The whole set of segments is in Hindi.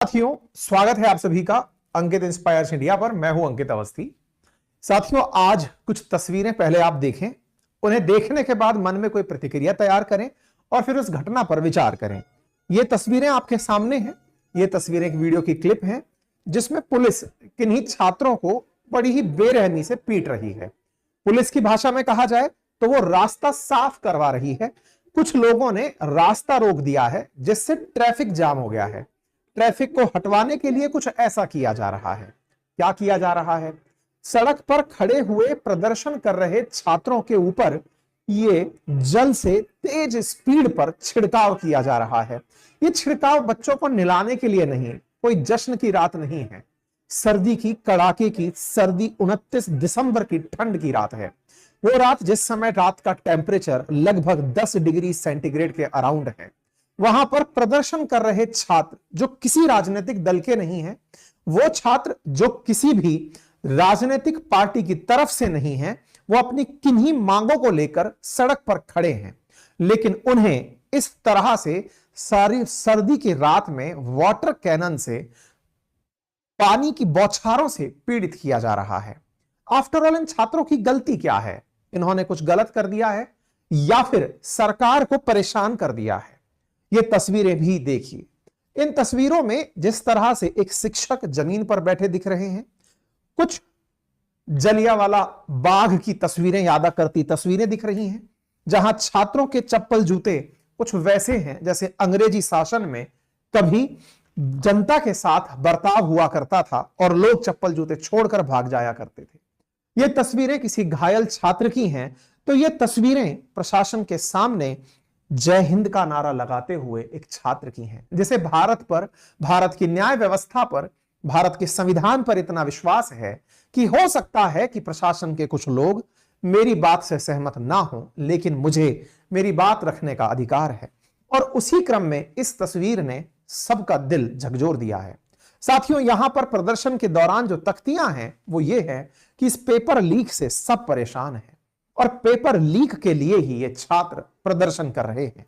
साथियों, स्वागत है आप सभी का अंकित इंस्पायर्स इंडिया पर। मैं हूं अंकित अवस्थी। साथियों, आज कुछ तस्वीरें पहले आप देखें, उन्हें देखने के बाद मन में कोई प्रतिक्रिया तैयार करें और फिर उस घटना पर विचार करें। ये तस्वीरें आपके सामने हैं। ये तस्वीरें एक वीडियो की क्लिप है जिसमें पुलिस किन्हीं छात्रों को बड़ी ही बेरहमी से पीट रही है। पुलिस की भाषा में कहा जाए तो वो रास्ता साफ करवा रही है। कुछ लोगों ने रास्ता रोक दिया है जिससे ट्रैफिक जाम हो गया है। ट्रैफिक को हटवाने के लिए कुछ ऐसा किया जा रहा है। क्या किया जा रहा है? सड़क पर खड़े हुए प्रदर्शन कर रहे छात्रों के ऊपर ये जल से तेज स्पीड पर छिड़काव किया जा रहा है। ये छिड़काव बच्चों को नहलाने के लिए नहीं, कोई जश्न की रात नहीं है। सर्दी की, कड़ाके की सर्दी, 29 दिसंबर की ठंड की रात है। वो रात जिस समय रात का टेम्परेचर लगभग 10 डिग्री सेंटीग्रेड के अराउंड है। वहां पर प्रदर्शन कर रहे छात्र जो किसी राजनीतिक दल के नहीं है, वो छात्र जो किसी भी राजनीतिक पार्टी की तरफ से नहीं है, वो अपनी किन्हीं मांगों को लेकर सड़क पर खड़े हैं। लेकिन उन्हें इस तरह से सारी सर्दी की रात में वाटर कैनन से, पानी की बौछारों से पीड़ित किया जा रहा है। आफ्टर ऑल, इन छात्रों की गलती क्या है? इन्होंने कुछ गलत कर दिया है या फिर सरकार को परेशान कर दिया है? ये तस्वीरें भी देखिए। इन तस्वीरों में जिस तरह से एक शिक्षक जमीन पर बैठे दिख रहे हैं, कुछ जलियांवाला बाग की तस्वीरें याद करती तस्वीरें दिख रही हैं, जहां छात्रों के चप्पल जूते कुछ वैसे हैं जैसे अंग्रेजी शासन में कभी जनता के साथ बर्ताव हुआ करता था और लोग चप्पल जूते छोड़कर भाग जाया करते थे। ये तस्वीरें किसी घायल छात्र की हैं, तो ये तस्वीरें प्रशासन के सामने जय हिंद का नारा लगाते हुए एक छात्र की हैं, जिसे भारत पर, भारत की न्याय व्यवस्था पर, भारत के संविधान पर इतना विश्वास है कि हो सकता है कि प्रशासन के कुछ लोग मेरी बात से सहमत ना हो, लेकिन मुझे मेरी बात रखने का अधिकार है। और उसी क्रम में इस तस्वीर ने सबका दिल झकझोर दिया है। साथियों, यहां पर प्रदर्शन के दौरान जो तख्तियां हैं वो ये है कि इस पेपर लीक से सब परेशान हैं और पेपर लीक के लिए ही ये छात्र प्रदर्शन कर रहे हैं।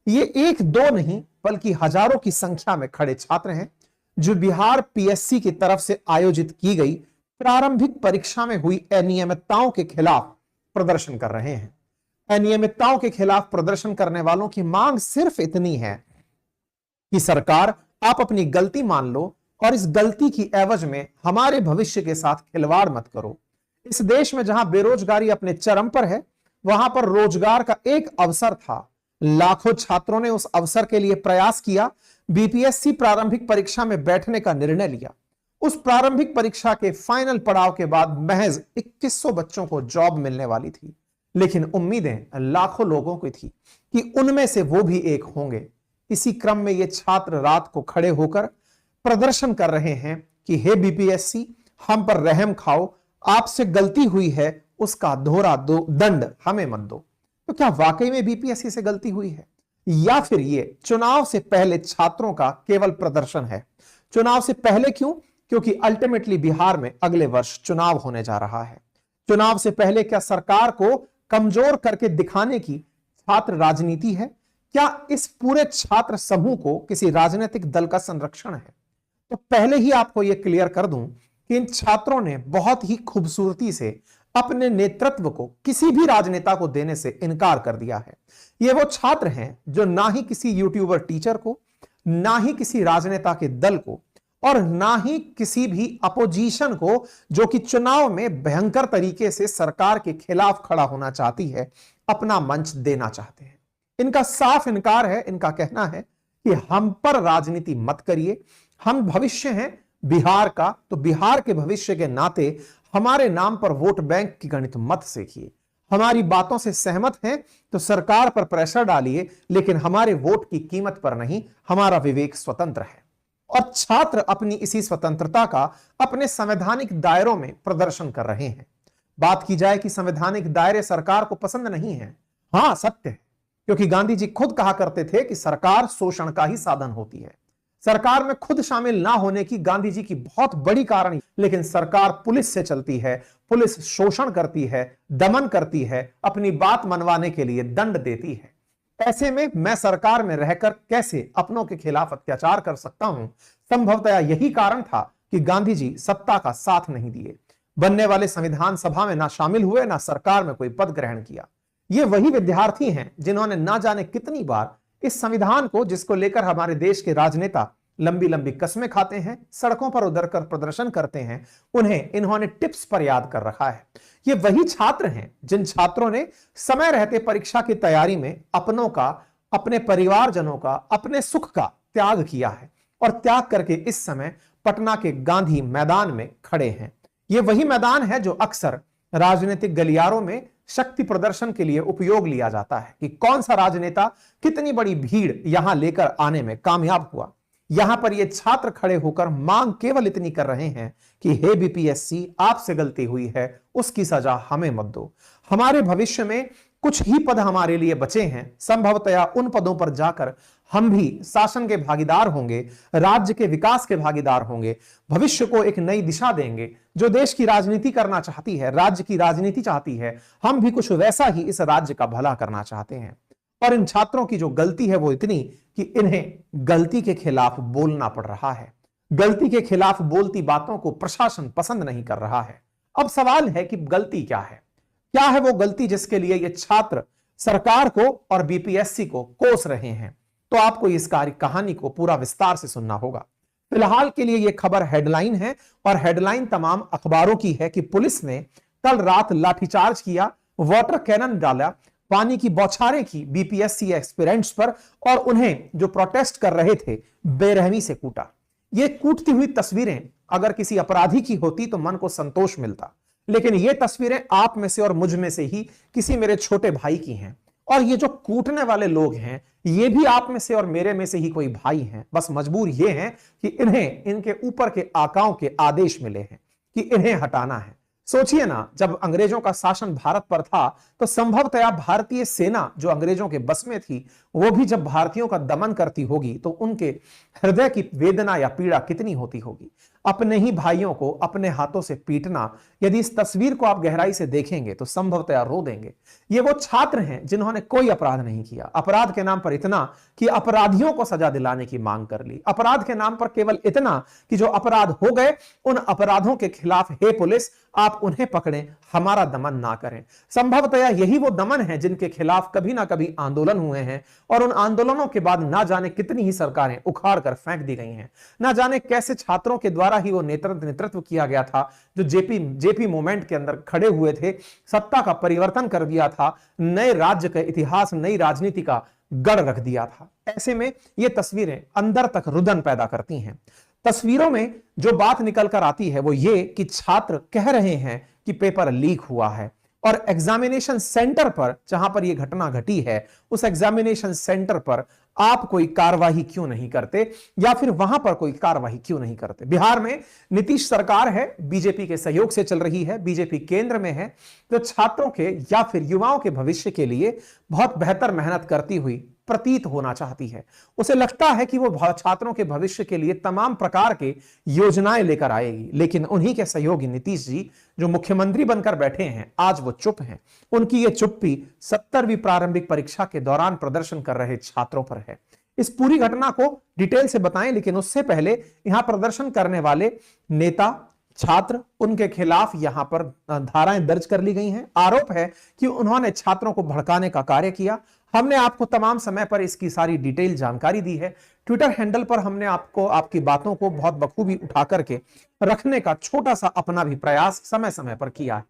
ये एक दो नहीं बल्कि हजारों की संख्या में खड़े छात्र हैं जो बिहार पीएससी की तरफ से आयोजित की गई प्रारंभिक परीक्षा में हुई अनियमितताओं के खिलाफ प्रदर्शन कर रहे हैं। अनियमितताओं के खिलाफ प्रदर्शन करने वालों की मांग सिर्फ इतनी है कि सरकार, आप अपनी गलती मान लो और इस गलती की एवज में हमारे भविष्य के साथ खिलवाड़ मत करो। इस देश में जहां बेरोजगारी अपने चरम पर है, वहां पर रोजगार का एक अवसर था। लाखों छात्रों ने उस अवसर के लिए प्रयास किया, बीपीएससी प्रारंभिक परीक्षा में बैठने का निर्णय लिया। उस प्रारंभिक परीक्षा के फाइनल पड़ाव के बाद महज 2100 बच्चों को जॉब मिलने वाली थी, लेकिन उम्मीदें लाखों लोगों की थी कि उनमें से वो भी एक होंगे। इसी क्रम में ये छात्र रात को खड़े होकर प्रदर्शन कर रहे हैं कि हे बीपीएससी, हम पर रहम खाओ, आपसे गलती हुई है, उसका दोहरा दंड हमें मत दो। तो क्या वाकई में बीपीएससी से गलती हुई है या फिर ये चुनाव से पहले छात्रों का केवल प्रदर्शन है? चुनाव से पहले क्यों? क्योंकि अल्टीमेटली बिहार में अगले वर्ष चुनाव होने जा रहा है। चुनाव से पहले क्या सरकार को कमजोर करके दिखाने की छात्र राजनीति है? क्या इस पूरे छात्र समूह को किसी राजनीतिक दल का संरक्षण है? तो पहले ही आपको यह क्लियर कर दूं कि इन छात्रों ने बहुत ही खूबसूरती से अपने नेतृत्व को किसी भी राजनेता को देने से इनकार कर दिया है। ये वो छात्र हैं जो ना ही किसी यूट्यूबर टीचर को, ना ही किसी राजनेता के दल को और ना ही किसी भी अपोजिशन को, जो कि चुनाव में भयंकर तरीके से सरकार के खिलाफ खड़ा होना चाहती है, अपना मंच देना चाहते हैं। इनका साफ इनकार है। इनका कहना है कि हम पर राजनीति मत करिए, हम भविष्य हैं बिहार का, तो बिहार के भविष्य के नाते हमारे नाम पर वोट बैंक की गणित मत सीखिए। हमारी बातों से सहमत हैं तो सरकार पर प्रेशर डालिए, लेकिन हमारे वोट की कीमत पर नहीं। हमारा विवेक स्वतंत्र है। और छात्र अपनी इसी स्वतंत्रता का अपने संवैधानिक दायरों में प्रदर्शन कर रहे हैं। बात की जाए कि संवैधानिक दायरे सरकार को पसंद नहीं है, हां सत्य है, क्योंकि गांधी जी खुद कहा करते थे कि सरकार शोषण का ही साधन होती है। सरकार में खुद शामिल ना होने की गांधी जी की बहुत बड़ी कारण, लेकिन सरकार पुलिस से चलती है, पुलिस शोषण करती है, दमन करती है, अपनी बात मनवाने के लिए दंड देती है। ऐसे में मैं सरकार में रहकर कैसे अपनों के खिलाफ अत्याचार कर सकता हूं? संभवतः यही कारण था कि गांधी जी सत्ता का साथ नहीं दिए, बनने वाले संविधान सभा में ना शामिल हुए, ना सरकार में कोई पद ग्रहण किया। ये वही विद्यार्थी हैं जिन्होंने ना जाने कितनी बार इस संविधान को, जिसको लेकर हमारे देश के राजनेता लंबी लंबी कस्में खाते हैं, सड़कों पर उतरकर प्रदर्शन करते हैं, उन्हें इन्होंने टिप्स पर याद कर रखा है। ये वही छात्र हैं जिन छात्रों ने समय रहते परीक्षा की तैयारी में अपनों का, अपने परिवारजनों का, अपने सुख का त्याग किया है और त्याग करके इस समय पटना के गांधी मैदान में खड़े हैं। यह वही मैदान है जो अक्सर राजनीतिक गलियारों में शक्ति प्रदर्शन के लिए उपयोग लिया जाता है कि कौन सा राजनेता कितनी बड़ी भीड़ यहां लेकर आने में कामयाब हुआ। यहां पर ये छात्र खड़े होकर मांग केवल इतनी कर रहे हैं कि हे बीपीएससी, आपसे गलती हुई है, उसकी सजा हमें मत दो। हमारे भविष्य में कुछ ही पद हमारे लिए बचे हैं, संभवतया उन पदों पर जाकर हम भी शासन के भागीदार होंगे, राज्य के विकास के भागीदार होंगे, भविष्य को एक नई दिशा देंगे। जो देश की राजनीति करना चाहती है, राज्य की राजनीति चाहती है, हम भी कुछ वैसा ही इस राज्य का भला करना चाहते हैं। और इन छात्रों की जो गलती है वो इतनी कि इन्हें गलती के खिलाफ बोलना पड़ रहा है। गलती के खिलाफ बोलती बातों को प्रशासन पसंद नहीं कर रहा है। अब सवाल है कि गलती क्या है? क्या है वो गलती जिसके लिए ये छात्र सरकार को और बीपीएससी को कोस रहे हैं? तो आपको इस कहानी को पूरा विस्तार से सुनना होगा। फिलहाल के लिए यह खबर हेडलाइन है और हेडलाइन तमाम अखबारों की है कि पुलिस ने कल रात लाठीचार्ज किया, वाटर कैनन डाला, पानी की बौछारें की बीपीएससी एस्पिरेंट्स पर और उन्हें जो प्रोटेस्ट कर रहे थे बेरहमी से कूटा। ये कूटती हुई तस्वीरें अगर किसी अपराधी की होती तो मन को संतोष मिलता, लेकिन ये तस्वीरें आप में से और मुझ में से ही किसी मेरे छोटे भाई की हैं। और ये जो कूटने वाले लोग हैं ये भी आप में से और मेरे में से ही कोई भाई हैं। बस मजबूर ये हैं कि इन्हें इनके ऊपर के आकाओं के आदेश मिले हैं कि इन्हें हटाना है। सोचिए ना, जब अंग्रेजों का शासन भारत पर था तो संभवतया भारतीय सेना जो अंग्रेजों के बस में थी वो भी जब भारतीयों का दमन करती होगी तो उनके हृदय की वेदना या पीड़ा कितनी होती होगी। अपने ही भाइयों को अपने हाथों से पीटना, यदि इस तस्वीर को आप गहराई से देखेंगे तो संभवतया रो देंगे। ये वो छात्र हैं जिन्होंने कोई अपराध नहीं किया, अपराध के नाम पर इतना कि अपराधियों को सजा दिलाने की मांग कर ली, अपराध के नाम पर केवल इतना कि जो अपराध हो गए उन अपराधों के खिलाफ हे पुलिस आप उन्हें पकड़ें, हमारा दमन ना करें। संभवतया यही वो दमन है जिनके खिलाफ कभी ना कभी आंदोलन हुए हैं और उन आंदोलनों के बाद ना जाने कितनी ही सरकारें उखाड़ कर फेंक दी गई हैं। ना जाने कैसे छात्रों के द्वारा ही वो नेतृत्व किया गया था जो जेपी मूवमेंट के अंदर खड़े हुए थे, सत्ता का परिवर्तन कर दिया था, नए राज्य का इतिहास, नई राजनीति का गढ़ रख दिया था। ऐसे में ये तस्वीरें अंदर तक रुदन पैदा करती हैं। तस्वीरों में जो बात निकल कर आती है वो ये कि छात्र कह रहे हैं कि पेपर लीक हुआ है और एग्जामिनेशन सेंटर पर जहां पर यह घटना घटी है उस एग्जामिनेशन सेंटर पर आप कोई कार्रवाई क्यों नहीं करते या फिर वहां पर कोई कार्रवाई क्यों नहीं करते। बिहार में नीतीश सरकार है, बीजेपी के सहयोग से चल रही है, बीजेपी केंद्र में है, जो छात्रों के या फिर युवाओं के भविष्य के लिए बहुत बेहतर मेहनत करती हुई प्रतीत होना चाहती है। उसे लगता है कि वो छात्रों के भविष्य के लिए तमाम प्रकार के योजनाएं लेकर आएगी, लेकिन उन्हीं के सहयोगी नीतीश जी जो मुख्यमंत्री बनकर बैठे हैं आज वो चुप हैं। उनकी ये चुप्पी 70वीं प्रारंभिक परीक्षा के दौरान प्रदर्शन कर रहे छात्रों पर है। इस पूरी घटना को डिटेल से बताएं, लेकिन उससे पहले यहां प्रदर्शन करने वाले नेता, छात्र, उनके खिलाफ यहां पर धाराएं दर्ज कर ली गई हैं। आरोप है कि उन्होंने छात्रों को भड़काने का कार्य किया। हमने आपको तमाम समय पर इसकी सारी डिटेल जानकारी दी है। ट्विटर हैंडल पर हमने आपको आपकी बातों को बहुत बखूबी उठा करके रखने का छोटा सा अपना भी प्रयास समय समय पर किया है।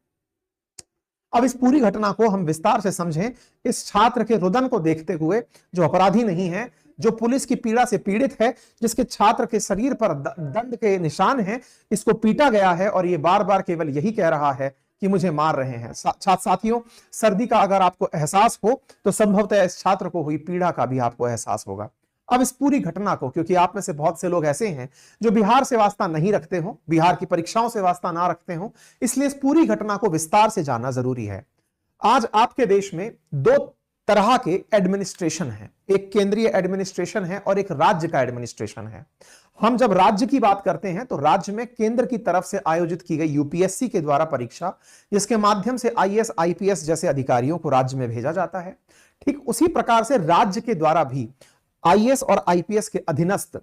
अब इस पूरी घटना को हम विस्तार से समझें। इस छात्र के रुदन को देखते हुए, जो अपराधी नहीं है, जो पुलिस की पीड़ा से पीड़ित है, जिसके छात्र के शरीर पर दंड के निशान हैं, इसको पीटा गया है और ये बार बार केवल यही कह रहा है कि मुझे मार रहे हैं। साथियों, सर्दी का अगर आपको एहसास हो तो संभवतः इस छात्र को हुई पीड़ा का भी आपको एहसास होगा। अब इस पूरी घटना को, क्योंकि आप में से बहुत से लोग ऐसे हैं जो बिहार से वास्ता नहीं रखते हो, बिहार की परीक्षाओं से वास्ता ना रखते हो, इसलिए इस पूरी घटना को विस्तार से जानना जरूरी है। आज आपके देश में दो तरह के एडमिनिस्ट्रेशन है, एक केंद्रीय एडमिनिस्ट्रेशन है और एक राज्य का एडमिनिस्ट्रेशन है। हम जब राज्य की बात करते हैं तो राज्य में केंद्र की तरफ से आयोजित की गई यूपीएससी के द्वारा परीक्षा, जिसके माध्यम से आईएएस, आईपीएस जैसे अधिकारियों को राज्य में भेजा जाता है, ठीक उसी प्रकार से राज्य के द्वारा भी आईएएस और आईपीएस के अधीनस्थ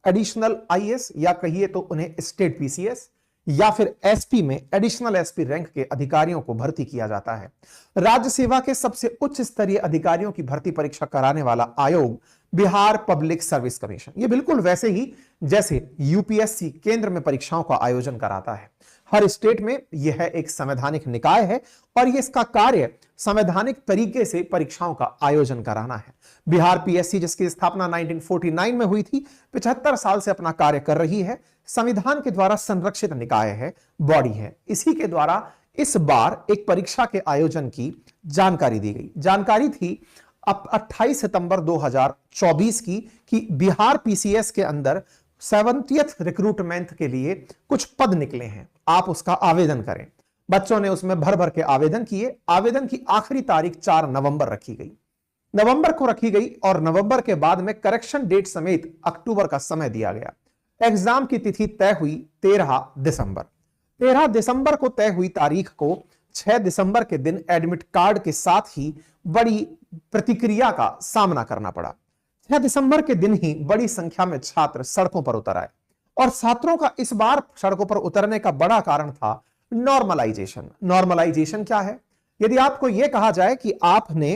एडिशनल आईएएस या कहिए तो उन्हें स्टेट पीसीएस या फिर एसपी में एडिशनल एसपी रैंक के अधिकारियों को भर्ती किया जाता है। राज्य सेवा के सबसे उच्च स्तरीय अधिकारियों की भर्ती परीक्षा कराने वाला आयोग बिहार पब्लिक सर्विस कमीशन। ये बिल्कुल वैसे ही जैसे यूपीएससी केंद्र में परीक्षाओं का आयोजन कराता है। हर स्टेट में यह एक संवैधानिक निकाय है और ये इसका कार्य संवैधानिक तरीके से परीक्षाओं का आयोजन कराना है। बिहार पीएससी जिसकी स्थापना 1949 में हुई थी, 75 साल से अपना कार्य कर रही है। संविधान के द्वारा संरक्षित निकाय है, बॉडी है। इसी के द्वारा इस बार एक परीक्षा के आयोजन की जानकारी दी गई। जानकारी थी अब 28 सितंबर 2024 की कि बिहार पीसीएस के अंदर 70th रिक्रूटमेंट के लिए कुछ पद निकले हैं, आप उसका आवेदन करें। बच्चों ने उसमें भर भर के आवेदन किए। आवेदन की आखिरी तारीख 4 नवंबर रखी गई, नवंबर को रखी गई और नवंबर के बाद में करेक्शन डेट समेत अक्टूबर का समय दिया गया। एग्जाम की तिथि तय हुई 13 दिसंबर। 13 दिसंबर को तय हुई तारीख को 6 दिसंबर के दिन एडमिट कार्ड के साथ ही बड़ी प्रतिक्रिया का सामना करना पड़ा। 6 दिसंबर के दिन ही बड़ी संख्या में छात्र सड़कों पर उतर आए और छात्रों का इस बार सड़कों पर उतरने का बड़ा कारण था नॉर्मलाइजेशन। नॉर्मलाइजेशन क्या है? यदि आपको यह कहा जाए कि आपने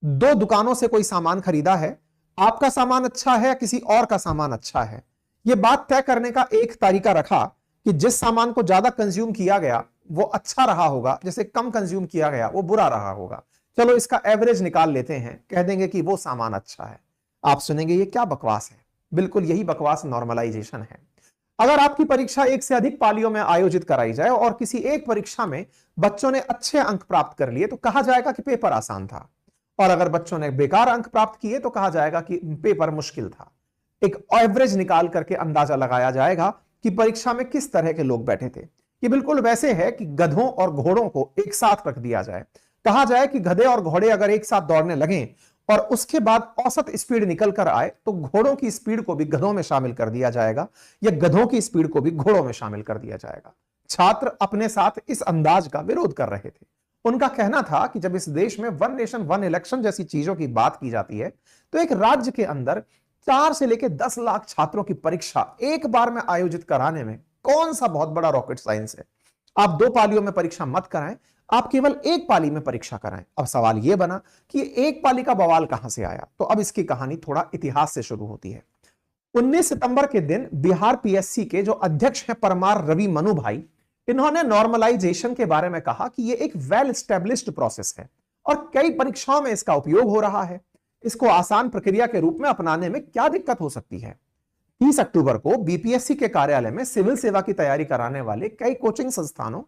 2 दुकानों से कोई सामान खरीदा है, आपका सामान अच्छा है या किसी और का सामान अच्छा है, यह बात तय करने का एक तरीका रखा कि जिस सामान को ज्यादा कंज्यूम किया गया वो अच्छा रहा होगा, जिसे कम कंज्यूम किया गया वो बुरा रहा होगा। चलो इसका एवरेज निकाल लेते हैं, कह देंगे कि वो सामान अच्छा है। आप सुनेंगे ये क्या बकवास है? बिल्कुल यही बकवास नॉर्मलाइजेशन है। अगर आपकी परीक्षा एक से अधिक पालियों में आयोजित कराई जाए और किसी एक परीक्षा में बच्चों ने अच्छे अंक प्राप्त कर लिए तो कहा जाएगा कि पेपर आसान था, और अगर बच्चों ने बेकार अंक प्राप्त किए तो कहा जाएगा कि पेपर मुश्किल था। एक एवरेज निकाल करके अंदाजा लगाया जाएगा कि परीक्षा में किस तरह के लोग बैठे थे। ये बिल्कुल वैसे है कि गधों और घोड़ों को एक साथ रख दिया जाए, कहा जाए कि गधे और घोड़े अगर एक साथ दौड़ने लगें और उसके बाद औसत स्पीड निकल कर आए तो घोड़ों की स्पीड को भी गधों में शामिल कर दिया जाएगा या गधों की स्पीड को भी घोड़ों में शामिल कर दिया जाएगा। छात्र अपने साथ इस अंदाज का विरोध कर रहे थे। उनका कहना था कि जब इस देश में 1 नेशन 1 इलेक्शन जैसी चीजों की बात की जाती है तो एक राज्य के अंदर 4 से लेकर 10 लाख छात्रों की परीक्षा एक बार में आयोजित कराने में कौन सा बहुत बड़ा रॉकेट साइंस है। आप 2 पालियों में परीक्षा मत कराएं, आप केवल एक पाली में परीक्षा कराएं। अब सवाल यह बना कि एक पाली का बवाल कहां से आया, तो अब इसकी कहानी थोड़ा इतिहास से शुरू होती है। 19 सितंबर के दिन बिहार पीएससी के जो अध्यक्ष हैं परमार रवि मनु भाई, इन्होंने नॉर्मलाइजेशन के बारे में कहा कि यह एक वेल एस्टेब्लिश्ड प्रोसेस है और कई परीक्षाओं में इसका उपयोग हो रहा है। इसको आसान प्रक्रिया के रूप में अपनाने में क्या दिक्कत हो सकती है। 30 अक्टूबर को बीपीएससी के कार्यालय में सिविल सेवा की तैयारी कराने वाले कई कोचिंग संस्थानों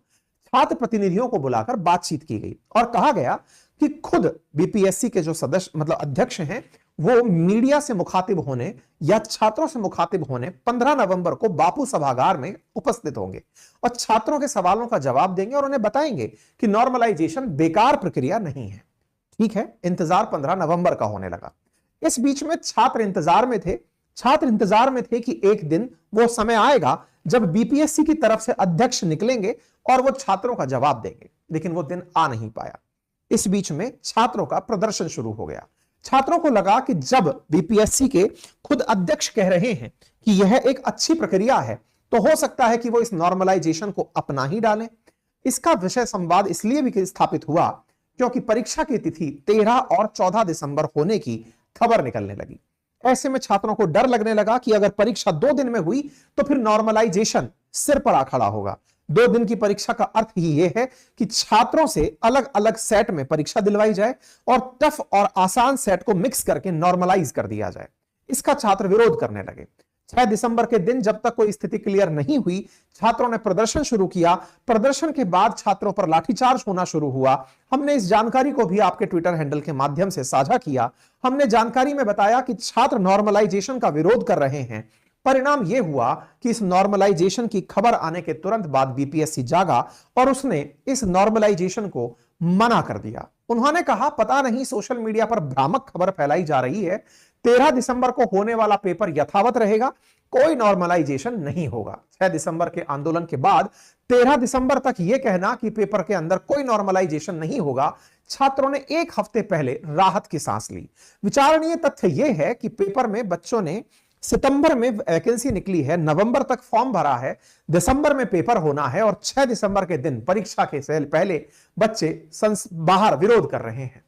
छात्र प्रतिनिधियों को बुलाकर बातचीत की गई और कहा गया कि खुद बीपीएससी के जो सदस्य मतलब अध्यक्ष हैं वो मीडिया से मुखातिब होने या छात्रों से मुखातिब होने 15 नवंबर को बापू सभागार में उपस्थित होंगे और छात्रों के सवालों का जवाब देंगे और उन्हें बताएंगे कि नॉर्मलाइजेशन बेकार प्रक्रिया नहीं है। ठीक है, इंतजार 15 नवंबर का होने लगा। इस बीच में छात्र इंतजार में थे कि एक दिन वो समय आएगा जब बीपीएससी की तरफ से अध्यक्ष निकलेंगे और वो छात्रों का जवाब देंगे, लेकिन वो दिन आ नहीं पाया। इस बीच में छात्रों का प्रदर्शन शुरू हो गया। छात्रों को लगा कि जब बीपीएससी के खुद अध्यक्ष कह रहे हैं कि यह एक अच्छी प्रक्रिया है तो हो सकता है कि वो इस नॉर्मलाइजेशन को अपना ही डालें। इसका विषय संवाद इसलिए भी स्थापित हुआ क्योंकि परीक्षा की तिथि 13 और 14 दिसंबर होने की खबर निकलने लगी। ऐसे में छात्रों को डर लगने लगा कि अगर परीक्षा 2 दिन में हुई तो फिर नॉर्मलाइजेशन सिर पर आ खड़ा होगा। 2 दिन की परीक्षा का अर्थ ही यह है कि छात्रों से अलग अलग सेट में परीक्षा दिलवाई जाए और टफ और आसान सेट को मिक्स करके नॉर्मलाइज कर दिया जाए। इसका छात्र विरोध करने लगे। 6 दिसंबर के दिन जब तक कोई स्थिति क्लियर नहीं हुई, छात्रों ने प्रदर्शन शुरू किया। प्रदर्शन के बाद छात्रों पर लाठीचार्ज होना शुरू हुआ। हमने इस जानकारी को भी आपके ट्विटर हैंडल के माध्यम से साझा किया। हमने जानकारी में बताया कि छात्र नॉर्मलाइजेशन का विरोध कर रहे हैं। परिणाम यह हुआ कि इस नॉर्मलाइजेशन की खबर आने के तुरंत बाद बीपीएससी जागा और उसने इस नॉर्मलाइजेशन को मना कर दिया। उन्होंने कहा पता नहीं सोशल मीडिया पर भ्रामक खबर फैलाई जा रही है, 13 दिसंबर को होने वाला पेपर यथावत रहेगा, कोई नॉर्मलाइजेशन नहीं होगा। 6 दिसंबर के आंदोलन के बाद 13 दिसंबर तक यह कहना कि पेपर के अंदर कोई नॉर्मलाइजेशन नहीं होगा, छात्रों ने 1 हफ्ते पहले राहत की सांस ली। विचारणीय तथ्य यह है कि पेपर में बच्चों ने सितंबर में वैकेंसी निकली है, नवंबर तक फॉर्म भरा है, दिसंबर में पेपर होना है और 6 दिसंबर के दिन परीक्षा के पहले बच्चे बाहर विरोध कर रहे हैं।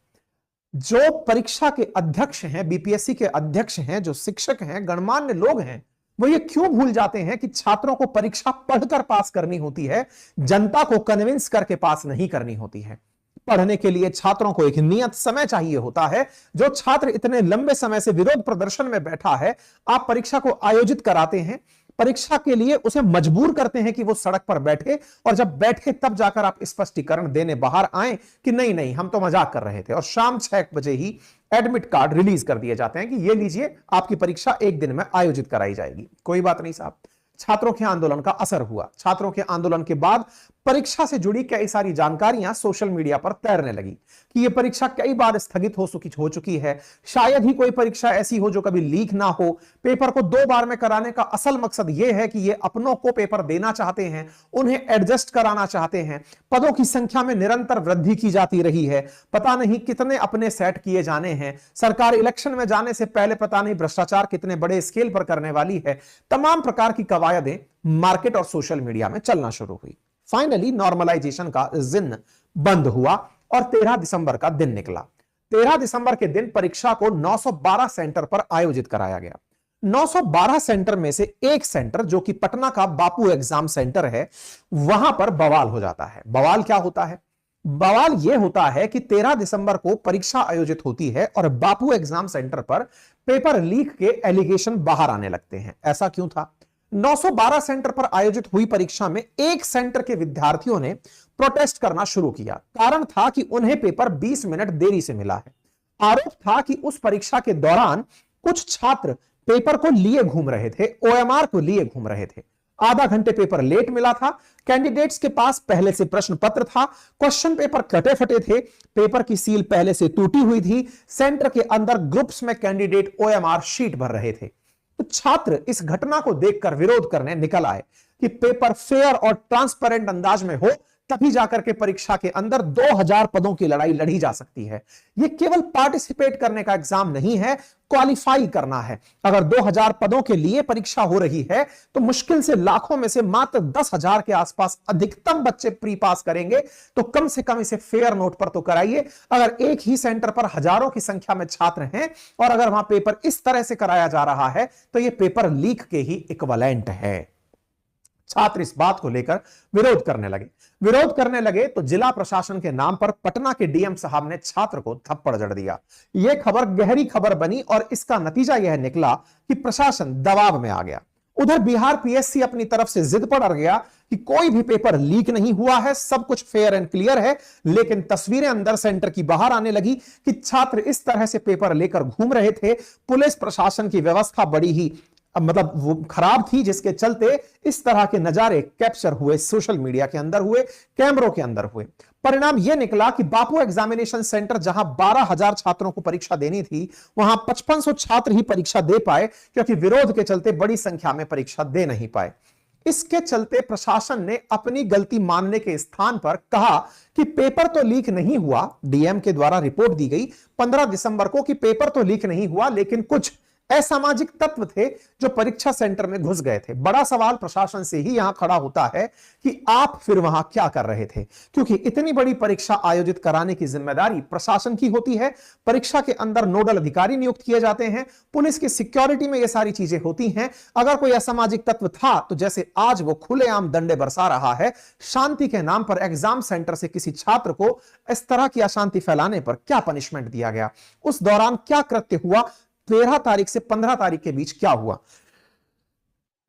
जो परीक्षा के अध्यक्ष हैं, बीपीएससी के अध्यक्ष हैं, जो शिक्षक हैं, गणमान्य लोग हैं, वो ये क्यों भूल जाते हैं कि छात्रों को परीक्षा पढ़कर पास करनी होती है, जनता को कन्विंस करके पास नहीं करनी होती है। पढ़ने के लिए छात्रों को एक नियत समय चाहिए होता है। जो छात्र इतने लंबे समय से विरोध प्रदर्शन में बैठा है, आप परीक्षा को आयोजित कराते हैं, परीक्षा के लिए उसे मजबूर करते हैं कि वो सड़क पर बैठे, और जब बैठे तब जाकर आप स्पष्टीकरण देने बाहर आए कि नहीं नहीं हम तो मजाक कर रहे थे, और शाम 6 बजे ही एडमिट कार्ड रिलीज कर दिए जाते हैं कि ये लीजिए आपकी परीक्षा एक दिन में आयोजित कराई जाएगी। कोई बात नहीं साहब, छात्रों के आंदोलन का असर हुआ। छात्रों के आंदोलन के बाद परीक्षा से जुड़ी कई सारी जानकारियां सोशल मीडिया पर तैरने लगी कि यह परीक्षा कई बार स्थगित हो चुकी है, शायद ही कोई परीक्षा ऐसी हो जो कभी लीक ना हो। पेपर को 2 बार में कराने का असल मकसद यह है कि ये अपनों को पेपर देना चाहते हैं, उन्हें एडजस्ट कराना चाहते हैं। पदों की संख्या में निरंतर वृद्धि की जाती रही है, पता नहीं कितने अपने सेट किए जाने हैं। सरकार इलेक्शन में जाने से पहले पता नहीं भ्रष्टाचार कितने बड़े स्केल पर करने वाली है। तमाम प्रकार की कवायदें मार्केट और सोशल मीडिया में चलना शुरू हुई। फाइनली नॉर्मलाइजेशन का जिन्न बंद हुआ और 13 दिसंबर का दिन निकला। 13 दिसंबर के दिन परीक्षा को 912 सेंटर पर आयोजित कराया गया। 912 सेंटर में से एक सेंटर जो कि पटना का बापू एग्जाम सेंटर है, वहां पर बवाल हो जाता है। बवाल क्या होता है? बवाल यह होता है कि 13 दिसंबर को परीक्षा आयोजित होती है और बापू एग्जाम सेंटर पर पेपर लीक के एलिगेशन बाहर आने लगते हैं। ऐसा क्यों था? 912 सेंटर पर आयोजित हुई परीक्षा में एक सेंटर के विद्यार्थियों ने प्रोटेस्ट करना शुरू किया। कारण था कि उन्हें पेपर 20 मिनट देरी से मिला है। आरोप था कि उस परीक्षा के दौरान कुछ छात्र पेपर को लिए घूम रहे थे, ओएमआर को लिए घूम रहे थे। आधा घंटे पेपर लेट मिला था, कैंडिडेट्स के पास पहले से प्रश्न पत्र था, क्वेश्चन पेपर कटे फटे थे, पेपर की सील पहले से टूटी हुई थी, सेंटर के अंदर ग्रुप्स में कैंडिडेट ओएमआर शीट भर रहे थे। तो छात्र इस घटना को देखकर विरोध करने निकल आए कि पेपर फेयर और ट्रांसपेरेंट अंदाज में हो, तभी जाकर के परीक्षा के अंदर 2000 पदों की लड़ाई लड़ी जा सकती है। यह केवल पार्टिसिपेट करने का एग्जाम नहीं है, क्वालिफाई करना है। अगर 2000 पदों के लिए परीक्षा हो रही है तो मुश्किल से लाखों में से मात्र 10,000 के आसपास अधिकतम बच्चे प्री पास करेंगे। तो कम से कम इसे फेयर नोट पर तो कराइए। अगर एक ही सेंटर पर हजारों की संख्या में छात्र हैं और अगर वहां पेपर इस तरह से कराया जा रहा है तो यह पेपर लीक के ही इक्विवेलेंट है। छात्र इस बात को लेकर विरोध करने लगे तो जिला प्रशासन के नाम पर पटना के डीएम साहब ने छात्र को थप्पड़ जड़ दिया। यह खबर गहरी खबर बनी और इसका नतीजा यह निकला कि प्रशासन दबाव में आ गया। उधर बिहार पीएससी अपनी तरफ से जिद पर अड़ गया कि कोई भी पेपर लीक नहीं हुआ है, सब कुछ फेयर एंड क्लियर है। लेकिन तस्वीरें अंदर सेंटर की बाहर आने लगी कि छात्र इस तरह से पेपर लेकर घूम रहे थे। पुलिस प्रशासन की व्यवस्था बड़ी ही मतलब वो खराब थी, जिसके चलते इस तरह के नजारे कैप्चर हुए, सोशल मीडिया के अंदर हुए, कैमरों के अंदर हुए। परिणाम यह निकला कि बापू एग्जामिनेशन सेंटर जहां 12,000 छात्रों को परीक्षा देनी थी, वहां 5500 छात्र ही परीक्षा दे पाए, क्योंकि विरोध के चलते बड़ी संख्या में परीक्षा दे नहीं पाए। इसके चलते प्रशासन ने अपनी गलती मानने के स्थान पर कहा कि पेपर तो लीक नहीं हुआ। डीएम के द्वारा रिपोर्ट दी गई 15 दिसंबर को कि पेपर तो लीक नहीं हुआ, लेकिन कुछ असामाजिक तत्व थे जो परीक्षा सेंटर में घुस गए थे। बड़ा सवाल प्रशासन से ही यहां खड़ा होता है कि आप फिर वहां क्या कर रहे थे, क्योंकि इतनी बड़ी परीक्षा आयोजित कराने की जिम्मेदारी प्रशासन की होती है। परीक्षा के अंदर नोडल अधिकारी नियुक्त किए जाते हैं, पुलिस की सिक्योरिटी में यह सारी चीजें होती हैं। अगर कोई असामाजिक तत्व था तो जैसे आज वो खुलेआम डंडे बरसा रहा है, शांति के नाम पर एग्जाम सेंटर से किसी छात्र को इस तरह की अशांति फैलाने पर क्या पनिशमेंट दिया गया, उस दौरान क्या कृत्य हुआ, 13 तारीख से 15 तारीख के बीच क्या हुआ।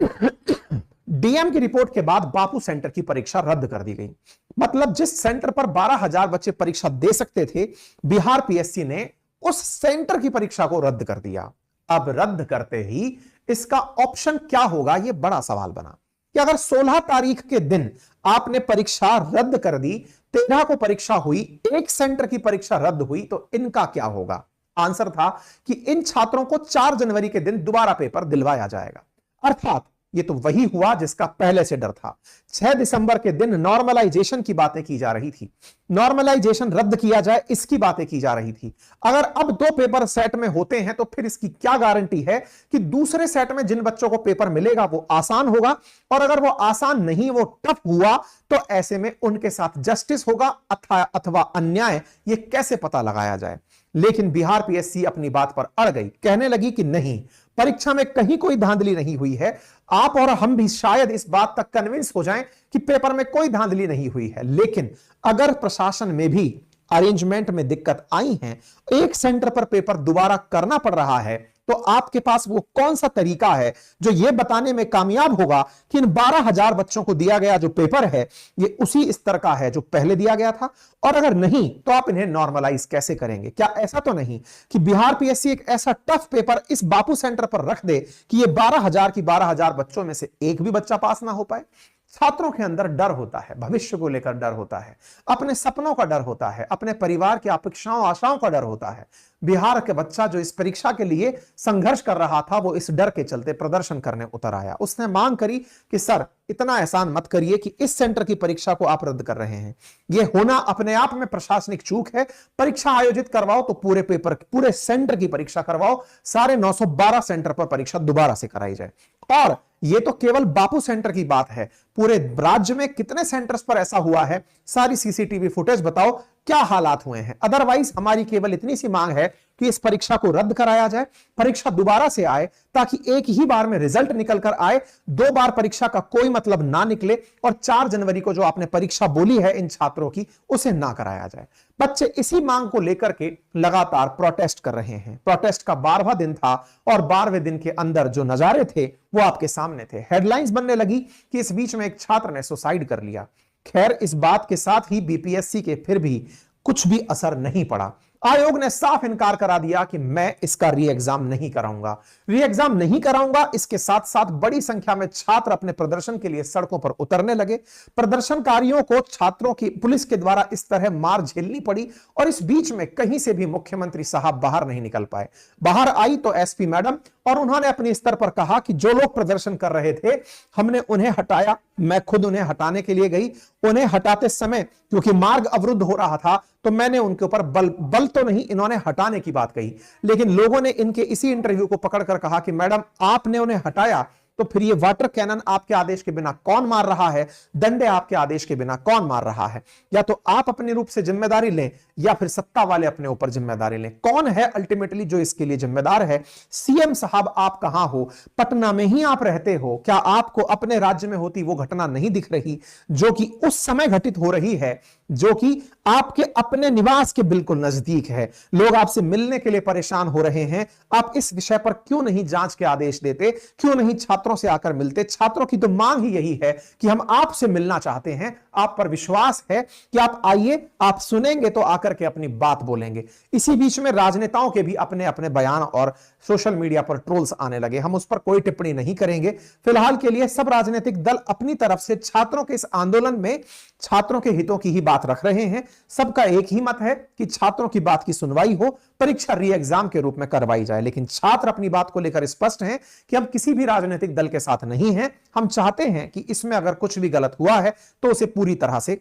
डीएम की रिपोर्ट के बाद बापू सेंटर की परीक्षा रद्द कर दी गई। मतलब जिस सेंटर पर 12,000 बच्चे परीक्षा दे सकते थे, बिहार पीएससी ने उस सेंटर की परीक्षा को रद्द कर दिया। अब रद्द करते ही इसका ऑप्शन क्या होगा, यह बड़ा सवाल बना कि अगर 16 तारीख के दिन आपने परीक्षा रद्द कर दी, 13 को परीक्षा हुई, एक सेंटर की परीक्षा रद्द हुई, तो इनका क्या होगा। आंसर था कि इन छात्रों को 4 जनवरी के दिन दोबारा पेपर दिलवाया जाएगा। अर्थात ये तो वही हुआ जिसका पहले से डर था। 6 दिसंबर के दिन नॉर्मलाइजेशन की बातें की जा रही थी, नॉर्मलाइजेशन रद्द किया जाए इसकी बातें की जा रही थी। अगर अब 2 पेपर सेट में होते हैं तो फिर इसकी क्या गारंटी है कि दूसरे सेट में जिन बच्चों को पेपर मिलेगा वो आसान होगा, और अगर वो आसान नहीं, वो टफ हुआ, तो ऐसे में उनके साथ जस्टिस होगा अथवा अन्याय, ये कैसे पता लगाया जाए। लेकिन बिहार पीएससी अपनी बात पर अड़ गई, कहने लगी कि नहीं, परीक्षा में कहीं कोई धांधली नहीं हुई है। आप और हम भी शायद इस बात तक कन्विंस हो जाएं कि पेपर में कोई धांधली नहीं हुई है, लेकिन अगर प्रशासन में भी अरेंजमेंट में दिक्कत आई है, एक सेंटर पर पेपर दोबारा करना पड़ रहा है, तो आपके पास वो कौन सा तरीका है जो ये बताने में कामयाब होगा कि इन 12,000 बच्चों को दिया गया जो पेपर है ये उसी स्तर का है जो पहले दिया गया था, और अगर नहीं तो आप इन्हें नॉर्मलाइज कैसे करेंगे। क्या ऐसा तो नहीं कि बिहार पीएससी एक ऐसा टफ पेपर इस बापू सेंटर पर रख दे कि ये 12,000 की 12,000 बच्चों में से एक भी बच्चा पास ना हो पाए। छात्रों के अंदर डर होता है, भविष्य को लेकर डर होता है, अपने सपनों का डर होता है, अपने परिवार की अपेक्षाओं आशाओं का डर होता है। बिहार के बच्चा जो इस परीक्षा के लिए संघर्ष कर रहा था, वो इस डर के चलते प्रदर्शन करने उतर आया। उसने मांग करी कि सर इतना एहसान मत करिए कि इस सेंटर की परीक्षा को आप रद्द कर रहे हैं, यह होना अपने आप में प्रशासनिक चूक है। परीक्षा आयोजित करवाओ तो पूरे पेपर, पूरे सेंटर की परीक्षा करवाओ, सारे 912 सेंटर पर परीक्षा दोबारा से कराई जाए। और यह तो केवल बापू सेंटर की बात है, पूरे राज्य में कितने सेंटर्स पर ऐसा हुआ है, सारी सीसीटीवी फुटेज बताओ, क्या हालात हुए हैं। अदरवाइज हमारी केवल इतनी सी मांग है कि इस परीक्षा को रद्द कराया जाए, परीक्षा दोबारा से आए, ताकि एक ही बार में रिजल्ट निकल कर आए, 2 बार परीक्षा का कोई मतलब ना निकले, और 4 जनवरी को जो आपने परीक्षा बोली है इन छात्रों की, उसे ना कराया जाए। बच्चे इसी मांग को लेकर के लगातार प्रोटेस्ट कर रहे हैं। प्रोटेस्ट का 12वां दिन था, और 12वें दिन के अंदर जो नजारे थे वो आपके सामने थे। हेडलाइंस बनने लगी कि इस बीच में एक छात्र ने सुसाइड कर लिया। खैर, इस बात के साथ ही बीपीएससी के फिर भी कुछ भी असर नहीं पड़ा। आयोग ने साफ इनकार करा दिया कि मैं इसका री एग्जाम नहीं कराऊंगा, री एग्जाम नहीं कराऊंगा। इसके साथ साथ बड़ी संख्या में छात्र अपने प्रदर्शन के लिए सड़कों पर उतरने लगे। प्रदर्शनकारियों को छात्रों की पुलिस के द्वारा इस तरह मार झेलनी पड़ी, और इस बीच में कहीं से भी मुख्यमंत्री साहब बाहर नहीं निकल पाए। बाहर आई तो एसपी मैडम, और उन्होंने अपने स्तर पर कहा कि जो लोग प्रदर्शन कर रहे थे हमने उन्हें हटाया, मैं खुद उन्हें हटाने के लिए गई। उन्हें हटाते समय क्योंकि मार्ग अवरुद्ध हो रहा था तो मैंने उनके ऊपर बल तो नहीं, इन्होंने हटाने की बात कही, लेकिन लोगों ने इनके इसी इंटरव्यू को पकड़कर कहा कि मैडम आपने उन्हें हटाया तो फिर ये वाटर कैनन आपके आदेश के बिना कौन मार रहा है, डंडे आपके आदेश के बिना कौन मार रहा है। या तो आप अपने रूप से जिम्मेदारी लें या फिर सत्ता वाले अपने ऊपर जिम्मेदारी लें। कौन है अल्टीमेटली जो इसके लिए जिम्मेदार है? सीएम साहब आप कहां हो? पटना में ही आप रहते हो। क्या आपको अपने राज्य में होती वो घटना नहीं दिख रही जो कि उस समय घटित हो रही है, जो कि आपके अपने निवास के बिल्कुल नजदीक है? लोग आपसे मिलने के लिए परेशान हो रहे हैं। आप इस विषय पर क्यों नहीं जांच के आदेश देते? क्यों नहीं छात्रों से आकर मिलते? छात्रों की तो मांग ही यही है कि हम आपसे मिलना चाहते हैं। आप पर विश्वास है कि आप आइए, आप सुनेंगे तो आकर के अपनी बात बोलेंगे। इसी बीच में राजनेताओं के भी अपने अपने बयान और सोशल मीडिया पर ट्रोल्स आने लगे। हम उस पर कोई टिप्पणी नहीं करेंगे। फिलहाल के लिए सब राजनीतिक दल अपनी तरफ से छात्रों के इस आंदोलन में छात्रों के हितों की ही बात रख रहे हैं। सबका एक ही मत है कि छात्रों की बात की सुनवाई हो, परीक्षा री एग्जाम के रूप में करवाई जाए। लेकिन छात्र अपनी बात को लेकर स्पष्ट हैं कि हम किसी भी राजनीतिक दल के साथ नहीं हैं। हम चाहते हैं कि इसमें अगर कुछ भी गलत हुआ है तो उसे पूरी तरह से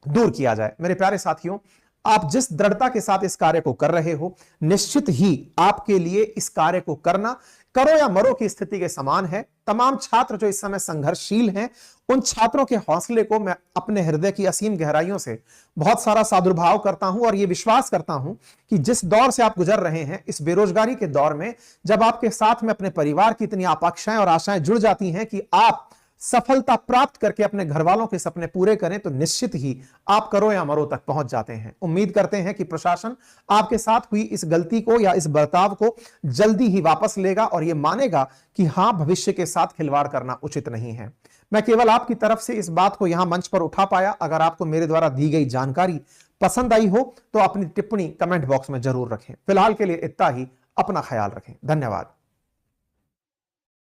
दूर किया जाए। मेरे प्यारे साथियों, आप जिस दृढ़ता के साथ इस कार्य को कर रहे हो, निश्चित ही आपके लिए इस कार्य को करना करो या मरो की स्थिति के समान है। तमाम छात्र जो इस समय संघर्षशील हैं, उन छात्रों के हौसले को मैं अपने हृदय की असीम गहराइयों से बहुत सारा साधुभाव करता हूं, और यह विश्वास करता हूं कि जिस दौर से आप गुजर रहे हैं, इस बेरोजगारी के दौर में, जब आपके साथ में अपने परिवार की इतनी आकांक्षाएं और आशाएं जुड़ जाती हैं कि आप सफलता प्राप्त करके अपने घर वालों के सपने पूरे करें, तो निश्चित ही आप करो या मरो तक पहुंच जाते हैं। उम्मीद करते हैं कि प्रशासन आपके साथ हुई इस गलती को या इस बर्ताव को जल्दी ही वापस लेगा और यह मानेगा कि हां, भविष्य के साथ खिलवाड़ करना उचित नहीं है। मैं केवल आपकी तरफ से इस बात को यहां मंच पर उठा पाया। अगर आपको मेरे द्वारा दी गई जानकारी पसंद आई हो तो अपनी टिप्पणी कमेंट बॉक्स में जरूर रखें। फिलहाल के लिए इतना ही। अपना ख्याल रखें। धन्यवाद।